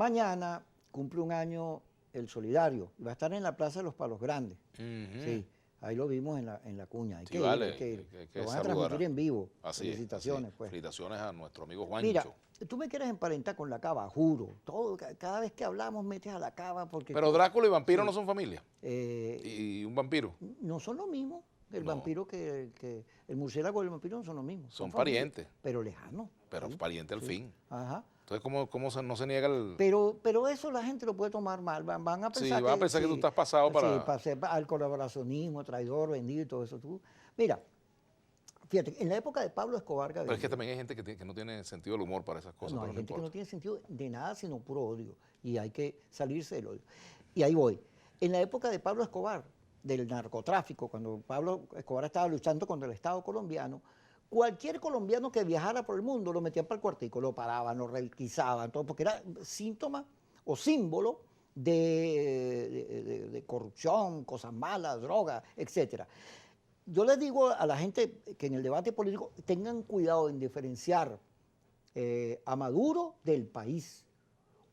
Mañana cumple un año el Solidario. Va a estar en la Plaza de los Palos Grandes. Sí, ahí lo vimos en la cuña. Hay Sí, que ir, vale, hay que ir. hay que Lo van a saludar. transmitir en vivo. Así Felicitaciones, es. pues. Felicitaciones a nuestro amigo Juancho. Mira, tú me quieres emparentar con la cava, juro. Cada vez que hablamos metes a la cava porque... Pero Drácula y vampiro sí. no son familia. Eh, Y un vampiro. no son lo mismo. El No. vampiro el murciélago y el vampiro no son lo mismo. Son familia, parientes. pero lejanos. Pero sí, pariente al sí. fin. Ajá. Entonces, ¿cómo no se niega el...? Pero eso la gente lo puede tomar mal. Van a pensar Sí, van a pensar que tú estás pasado para... Sí, al colaboracionismo, traidor, vendido y todo eso. Mira, fíjate, en la época de Pablo Escobar Gaviria... Pero es que también hay gente que no tiene sentido del humor para esas cosas. No, pero hay gente que importa. no tiene sentido de nada sino puro odio. Y hay que salirse del odio. Y ahí voy. En la época de Pablo Escobar, del narcotráfico, cuando Pablo Escobar estaba luchando contra el Estado colombiano, cualquier colombiano que viajara por el mundo lo metían para el cuartico, lo paraban, lo requisaban, todo, porque era síntoma o símbolo de corrupción, cosas malas, drogas, etcétera. Yo les digo a la gente que en el debate político tengan cuidado en diferenciar a Maduro del país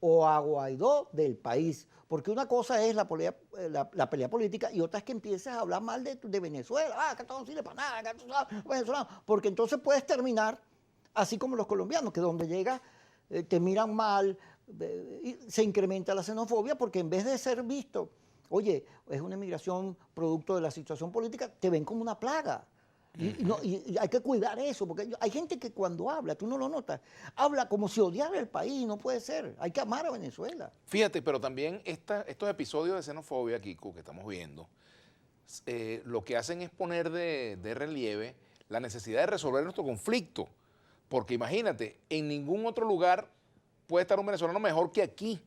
o a Guaidó del país, porque una cosa es la pelea política y otra es que empieces a hablar mal de Venezuela, que esto no sirve para nada, que esto es venezolano, porque entonces puedes terminar así como los colombianos, que donde llegas te miran mal, y se incrementa la xenofobia, porque en vez de ser visto, oye, es una inmigración producto de la situación política, te ven como una plaga. Y hay que cuidar eso, porque hay gente que cuando habla, tú no lo notas, habla como si odiara el país, no puede ser, hay que amar a Venezuela. Fíjate, pero también estos episodios de xenofobia, Kiko, que estamos viendo, lo que hacen es poner de relieve la necesidad de resolver nuestro conflicto. Porque imagínate, en ningún otro lugar puede estar un venezolano mejor que aquí.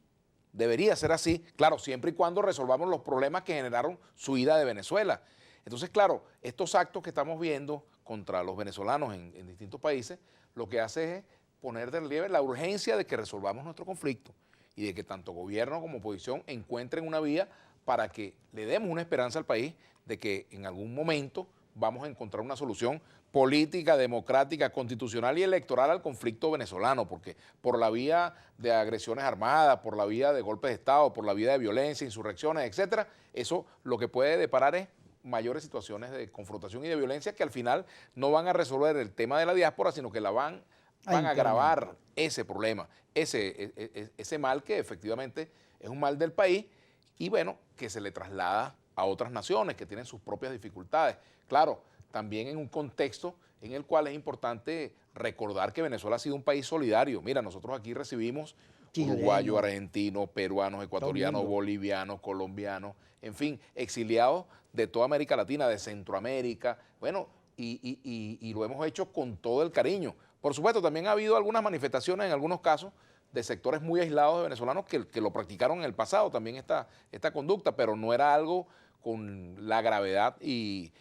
Debería ser así, claro, siempre y cuando resolvamos los problemas que generaron su ida de Venezuela. Entonces, claro, estos actos que estamos viendo contra los venezolanos en distintos países, lo que hace es poner de relieve la urgencia de que resolvamos nuestro conflicto y de que tanto gobierno como oposición encuentren una vía para que le demos una esperanza al país de que en algún momento vamos a encontrar una solución política, democrática, constitucional y electoral al conflicto venezolano, porque por la vía de agresiones armadas, por la vía de golpes de Estado, por la vía de violencia, insurrecciones, etcétera, eso lo que puede deparar es mayores situaciones de confrontación y de violencia que al final no van a resolver el tema de la diáspora, sino que la van a agravar ese problema, ese mal que efectivamente es un mal del país y bueno, que se le traslada a otras naciones que tienen sus propias dificultades. Claro, también en un contexto en el cual es importante recordar que Venezuela ha sido un país solidario. Mira, nosotros aquí recibimos uruguayos, argentinos, peruanos, ecuatorianos, bolivianos, colombianos, en fin, exiliados de toda América Latina, de Centroamérica, bueno, y lo hemos hecho con todo el cariño. Por supuesto, también ha habido algunas manifestaciones en algunos casos de sectores muy aislados de venezolanos que lo practicaron en el pasado, también esta conducta, pero no era algo con la gravedad y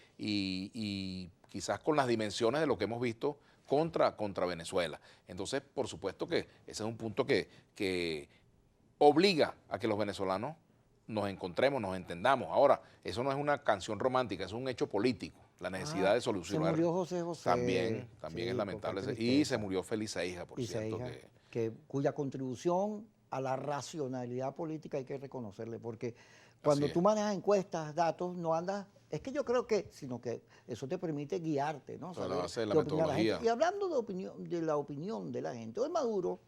quizás con las dimensiones de lo que hemos visto contra Venezuela. Entonces, por supuesto que ese es un punto que obliga a que los venezolanos nos encontremos, nos entendamos. Ahora, eso no es una canción romántica, es un hecho político, la necesidad de solucionar. Se murió José José. También sí, es lamentable. Y se murió Félix Seija, por cierto. Cuya contribución a la racionalidad política hay que reconocerle, porque cuando tú manejas encuestas, datos, no andas... Es que yo creo que, sino que eso te permite guiarte, ¿no? Saber la metodología. Y hablando de la opinión de la gente, hoy Maduro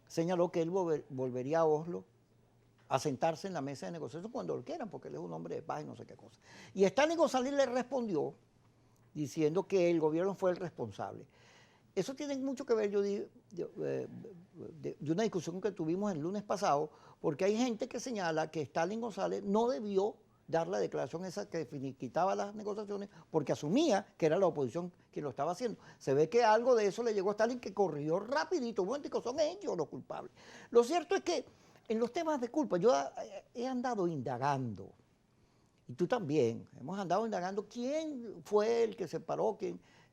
señaló que él volvería a Oslo a sentarse en la mesa de negociación cuando lo quieran, porque él es un hombre de paz y no sé qué cosa. Y Stanley González le respondió diciendo que el gobierno fue el responsable. Eso tiene mucho que ver, yo digo, de una discusión que tuvimos el lunes pasado, porque hay gente que señala que Stanley González no debió dar la declaración esa que finiquitaba las negociaciones porque asumía que era la oposición quien lo estaba haciendo. Se ve que algo de eso le llegó a Stalin, que corrió rapidito, bueno, son ellos los culpables. Lo cierto es que en los temas de culpa yo he andado indagando, y tú también, hemos andado indagando quién fue el que se paró,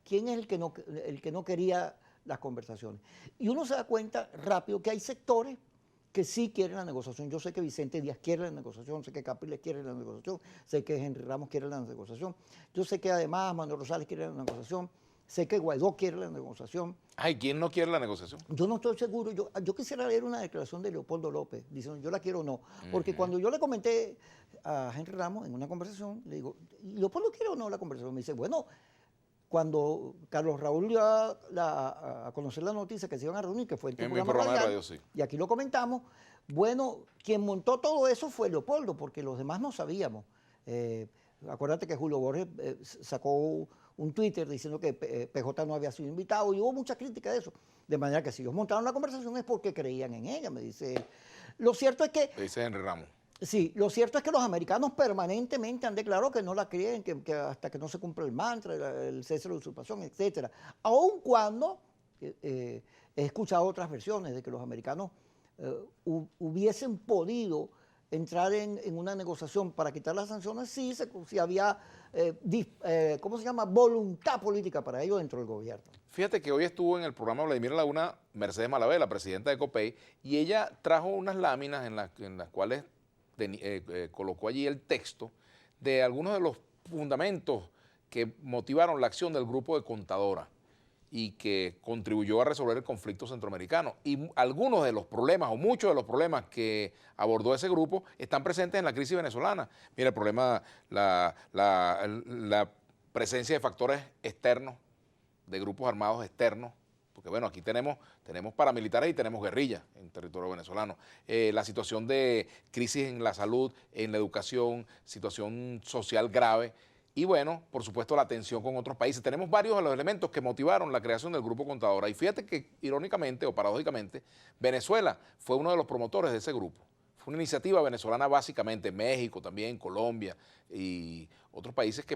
quién es el que no quería las conversaciones. Y uno se da cuenta rápido que hay sectores que sí quieren la negociación. Yo sé que Vicente Díaz quiere la negociación, sé que Capriles quiere la negociación, sé que Henry Ramos quiere la negociación, yo sé que además Manuel Rosales quiere la negociación, sé que Guaidó quiere la negociación. Ay, ¿quién no quiere la negociación? Yo no estoy seguro, yo quisiera leer una declaración de Leopoldo López, diciendo yo la quiero o no, porque cuando yo le comenté a Henry Ramos en una conversación, le digo, ¿Leopoldo quiere o no la conversación? Me dice, bueno, cuando Carlos Raúl dio a conocer la noticia que se iban a reunir, que fue en tu En mi programa programa de radial, radio, sí. y aquí lo comentamos, bueno, quien montó todo eso fue Leopoldo, porque los demás no sabíamos. Acuérdate que Julio Borges sacó un Twitter diciendo que PJ no había sido invitado y hubo mucha crítica de eso. De manera que si ellos montaron la conversación es porque creían en ella, me dice él. Lo cierto es que... Le dice Henry Ramos. Sí, lo cierto es que los americanos permanentemente han declarado que no la creen, que hasta que no se cumpla el mantra, el cese de la usurpación, etcétera. Aun cuando he escuchado otras versiones de que los americanos hubiesen podido entrar en una negociación para quitar las sanciones si había, ¿cómo se llama?, voluntad política para ello dentro del gobierno. Fíjate que hoy estuvo en el programa Vladimir Laguna Mercedes Malavé, la presidenta de COPEI, y ella trajo unas láminas en las cuales colocó allí el texto de algunos de los fundamentos que motivaron la acción del grupo de Contadora y que contribuyó a resolver el conflicto centroamericano. Y algunos de los problemas, o muchos de los problemas que abordó ese grupo, están presentes en la crisis venezolana. Mira, el problema, la presencia de factores externos, de grupos armados externos, porque bueno, aquí tenemos paramilitares y tenemos guerrillas en territorio venezolano. La situación de crisis en la salud, en la educación, situación social grave. Y bueno, por supuesto, la tensión con otros países. Tenemos varios de los elementos que motivaron la creación del Grupo Contadora. Y fíjate que, irónicamente o paradójicamente, Venezuela fue uno de los promotores de ese grupo. Fue una iniciativa venezolana básicamente, México también, Colombia y otros países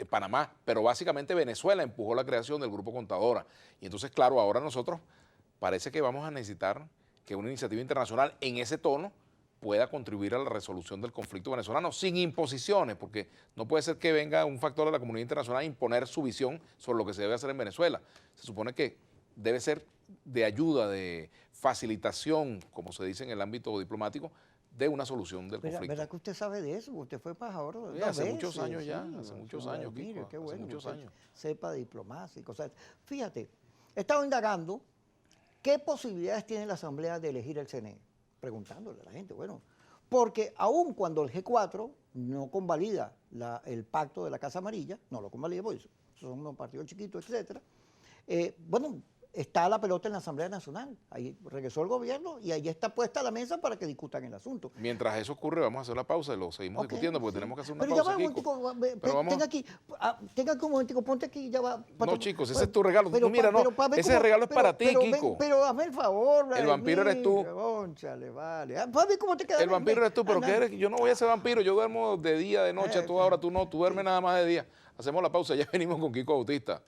Panamá, pero básicamente Venezuela empujó la creación del Grupo Contadora. Y entonces, claro, ahora nosotros parece que vamos a necesitar que una iniciativa internacional en ese tono pueda contribuir a la resolución del conflicto venezolano sin imposiciones, porque no puede ser que venga un factor de la comunidad internacional a imponer su visión sobre lo que se debe hacer en Venezuela. Se supone que debe ser de ayuda, de facilitación, como se dice en el ámbito diplomático, de una solución del conflicto. ¿Verdad que usted sabe de eso? Usted fue embajador. Sí, hace muchos años ya, hace muchos años, mire, Kiko, qué bueno, hace muchos años. sepa diplomacia y cosas. Fíjate, he estado indagando qué posibilidades tiene la Asamblea de elegir el CNE, preguntándole a la gente, bueno, porque aun cuando el G4 no convalida el pacto de la Casa Amarilla, no lo convalida, porque son unos partidos chiquitos, etcétera, bueno, está la pelota en la Asamblea Nacional. Ahí regresó el gobierno y ahí está puesta la mesa para que discutan el asunto. Mientras eso ocurre, vamos a hacer la pausa y lo seguimos discutiendo porque tenemos que hacer una pero pausa, ya va, Kiko. tenga aquí un momentico, ponte aquí, ya va. No, chicos, ese es tu regalo. Mira, no, ese regalo es para ti, Kiko. Pero hazme el favor. El vampiro eres tú. Cónchale, vale. Para ver cómo te queda. El vampiro eres tú, pero ¿qué eres? Yo no voy a ser vampiro, yo duermo de día, de noche, a toda hora, tú no, tú duermes nada más de día. Hacemos la pausa, ya venimos con Kiko Bautista.